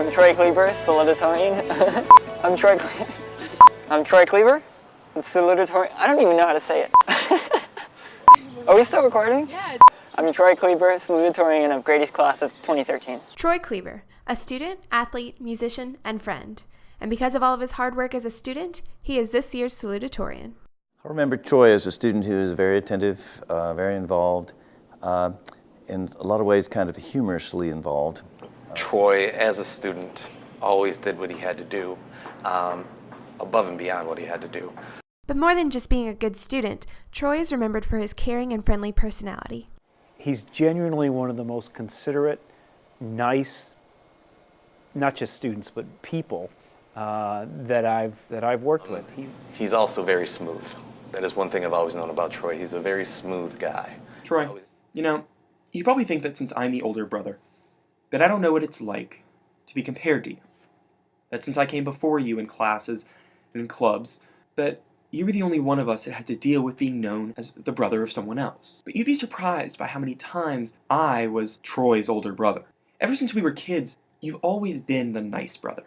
I'm Troy Kleber, Salutatorian. I'm Troy Kleber, Salutatorian. I don't even know how to say it. Are we still recording? Yeah. I'm Troy Kleber, Salutatorian of Grady's class of 2013. Troy Kleber, a student, athlete, musician, and friend. And because of all of his hard work as a student, he is this year's Salutatorian. I remember Troy as a student who was very attentive, very involved, in a lot of ways kind of humorously involved. Troy, as a student, always did what he had to do, above and beyond what he had to do. But more than just being a good student, Troy is remembered for his caring and friendly personality. He's genuinely one of the most considerate, nice, not just students, but people that I've worked with. He's also very smooth. That is one thing I've always known about Troy. He's a very smooth guy. Troy, you know, you probably think that since I'm the older brother, that I don't know what it's like to be compared to you. That since I came before you in classes and in clubs, that you were the only one of us that had to deal with being known as the brother of someone else. But you'd be surprised by how many times I was Troy's older brother. Ever since we were kids, you've always been the nice brother,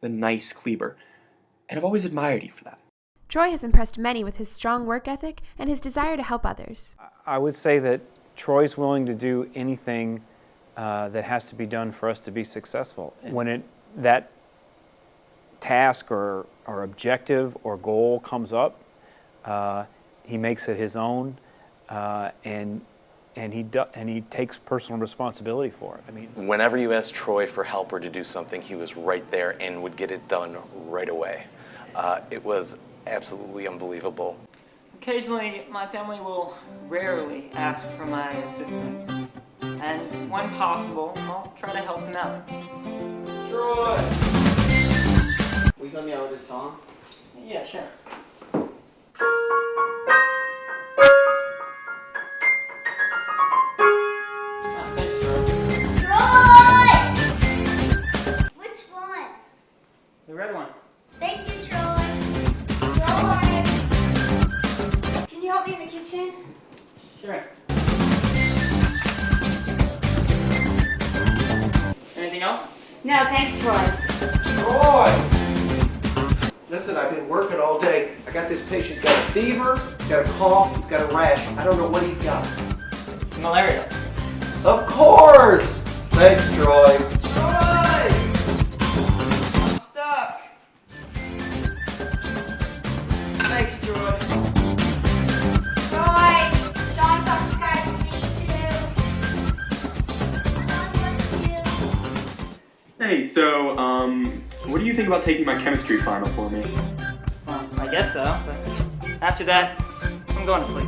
the nice Kleber, and I've always admired you for that. Troy has impressed many with his strong work ethic and his desire to help others. I would say that Troy's willing to do anything that has to be done for us to be successful. When that task or objective or goal comes up, he makes it his own, and he takes personal responsibility for it. I mean, whenever you asked Troy for help or to do something, he was right there and would get it done right away. It was absolutely unbelievable. Occasionally, my family will rarely ask for my assistance, and when possible, I'll try to help them out. Troy! Will you help me out with this song? Yeah, sure. Thanks, Troy! Which one? The red one. Thank you, Troy. Troy! Can you help me in the kitchen? Sure. Anything else? No, thanks, Troy. Troy! Listen, I've been working all day. I got this patient's got a fever, he's got a cough, he's got a rash. I don't know what he's got. It's malaria. Of course! Thanks, Troy. Troy! I'm stuck. Thanks, Troy. Troy! Sean's on Skype with me, too. Sean loves you. Hey, so, what do you think about taking my chemistry final for me? Well, I guess so, but after that, I'm going to sleep.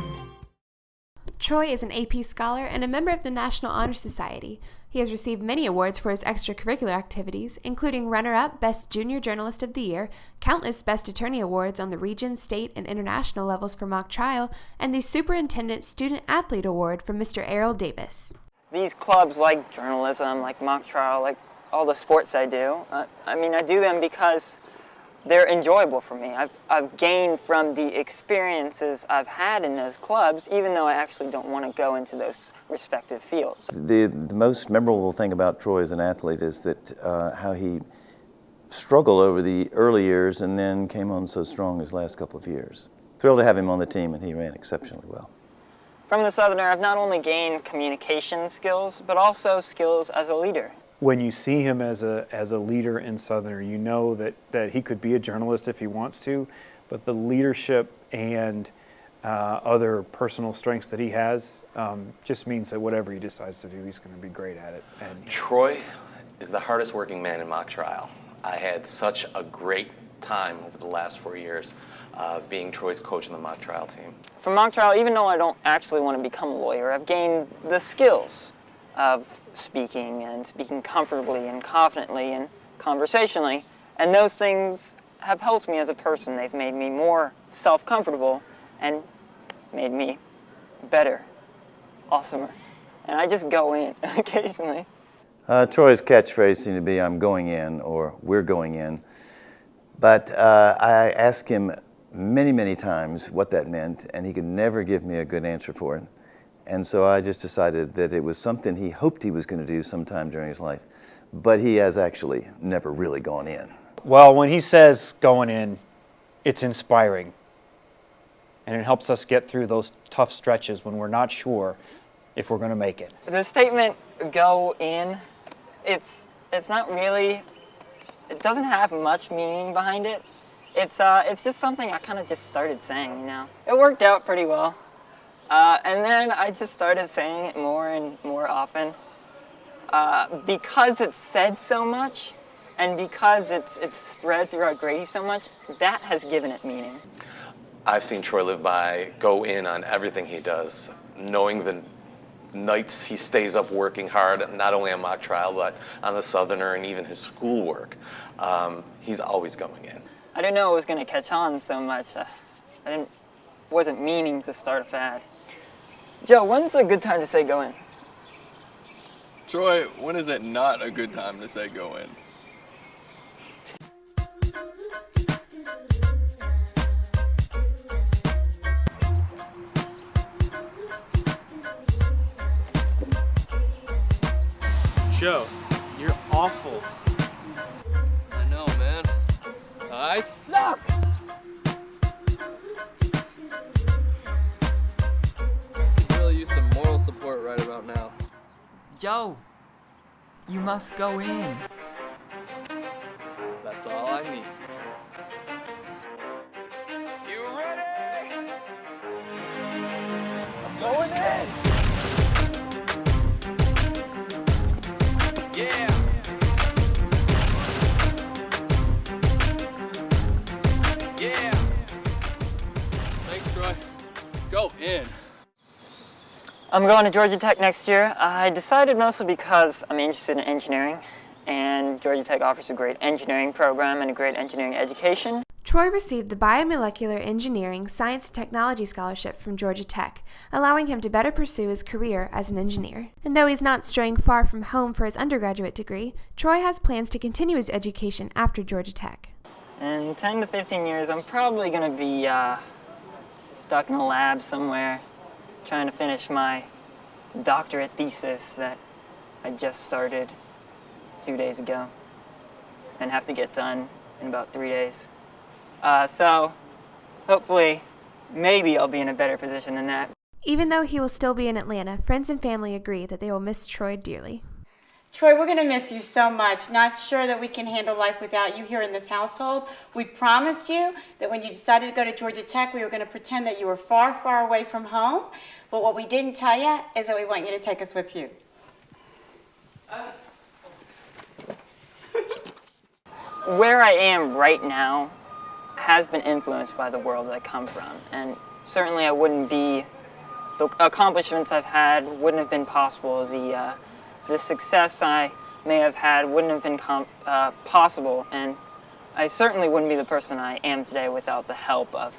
Troy is an AP scholar and a member of the National Honor Society. He has received many awards for his extracurricular activities, including runner-up Best Junior Journalist of the Year, countless Best Attorney Awards on the region, state, and international levels for mock trial, and the Superintendent Student Athlete Award from Mr. Errol Davis. These clubs like journalism, like mock trial, like all the sports I do, I do them because they're enjoyable for me. I've gained from the experiences I've had in those clubs, even though I actually don't want to go into those respective fields. The most memorable thing about Troy as an athlete is that how he struggled over the early years and then came on so strong his last couple of years. Thrilled to have him on the team, and he ran exceptionally well. From the Southerner, I've not only gained communication skills, but also skills as a leader. when you see him as a leader in Southerner, you know that he could be a journalist if he wants to, but the leadership and other personal strengths that he has just means that whatever he decides to do, he's going to be great at it. And Troy is the hardest working man in mock trial. I had such a great time over the last 4 years being Troy's coach in the mock trial team. From mock trial, even though I don't actually want to become a lawyer, I've gained the skills of speaking and speaking comfortably and confidently and conversationally, and those things have helped me as a person. They've made me more self-comfortable and made me better, awesomer. And I just go in occasionally. Troy's catchphrase seemed to be, "I'm going in," or "we're going in." But I asked him many, many times what that meant, and he could never give me a good answer for it. And so I just decided that it was something he hoped he was going to do sometime during his life, but he has actually never really gone in. Well, when he says going in, it's inspiring. And it helps us get through those tough stretches when we're not sure if we're going to make it. The statement, go in, it's not really, it doesn't have much meaning behind it. It's just something I kind of just started saying, you know. It worked out pretty well. And then I just started saying it more and more often. Because it's said so much, and because it's spread throughout Grady so much, that has given it meaning. I've seen Troy live by go in on everything he does, knowing the nights he stays up working hard, not only on mock trial, but on the Southerner and even his schoolwork. He's always going in. I didn't know it was going to catch on so much. Wasn't meaning to start a fad. Joe, when's a good time to say go in? Troy, when is it not a good time to say go in? Joe, you're awful. I know, man. I suck! Could really use some moral support right about now. Joe, you must go in. That's all I need. You ready? I'm going in! Yeah. Yeah. Thanks, Troy. Go in. I'm going to Georgia Tech next year. I decided mostly because I'm interested in engineering, and Georgia Tech offers a great engineering program and a great engineering education. Troy received the Biomolecular Engineering Science and Technology Scholarship from Georgia Tech, allowing him to better pursue his career as an engineer. And though he's not straying far from home for his undergraduate degree, Troy has plans to continue his education after Georgia Tech. In 10 to 15 years, I'm probably going to be stuck in a lab somewhere trying to finish my doctorate thesis that I just started 2 days ago and have to get done in about 3 days. So hopefully, maybe I'll be in a better position than that. Even though he will still be in Atlanta, friends and family agree that they will miss Troy dearly. Troy, we're going to miss you so much. Not sure that we can handle life without you here in this household. We promised you that when you decided to go to Georgia Tech, we were going to pretend that you were far, far away from home. But what we didn't tell you is that we want you to take us with you. Where I am right now has been influenced by the world I come from, and certainly I wouldn't be, the accomplishments I've had wouldn't have been possible, the success I may have had wouldn't have been possible, and I certainly wouldn't be the person I am today without the help of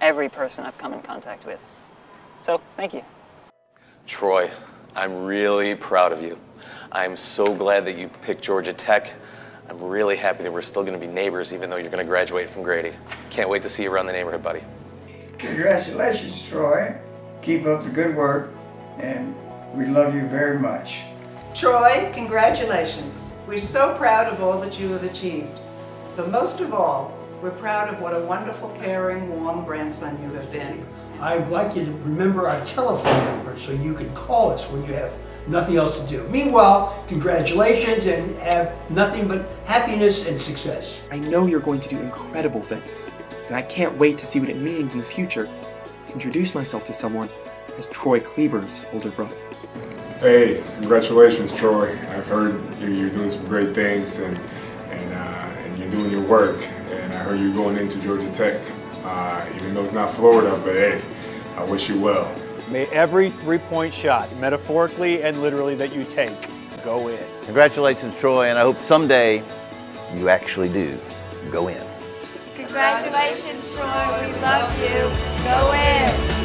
every person I've come in contact with. So, thank you. Troy, I'm really proud of you. I'm so glad that you picked Georgia Tech. I'm really happy that we're still going to be neighbors even though you're going to graduate from Grady. Can't wait to see you around the neighborhood, buddy. Congratulations, Troy. Keep up the good work, and we love you very much. Troy, congratulations. We're so proud of all that you have achieved. But most of all, we're proud of what a wonderful, caring, warm grandson you have been. I'd like you to remember our telephone number so you can call us when you have nothing else to do. Meanwhile, congratulations and have nothing but happiness and success. I know you're going to do incredible things, and I can't wait to see what it means in the future to introduce myself to someone as Troy Kleber's older brother. Hey, congratulations, Troy. I've heard you're doing some great things and you're doing your work. And I heard you're going into Georgia Tech, even though it's not Florida, but hey, I wish you well. May every three-point shot, metaphorically and literally, that you take, go in. Congratulations, Troy, and I hope someday you actually do go in. Congratulations, Troy. We love you. Go in.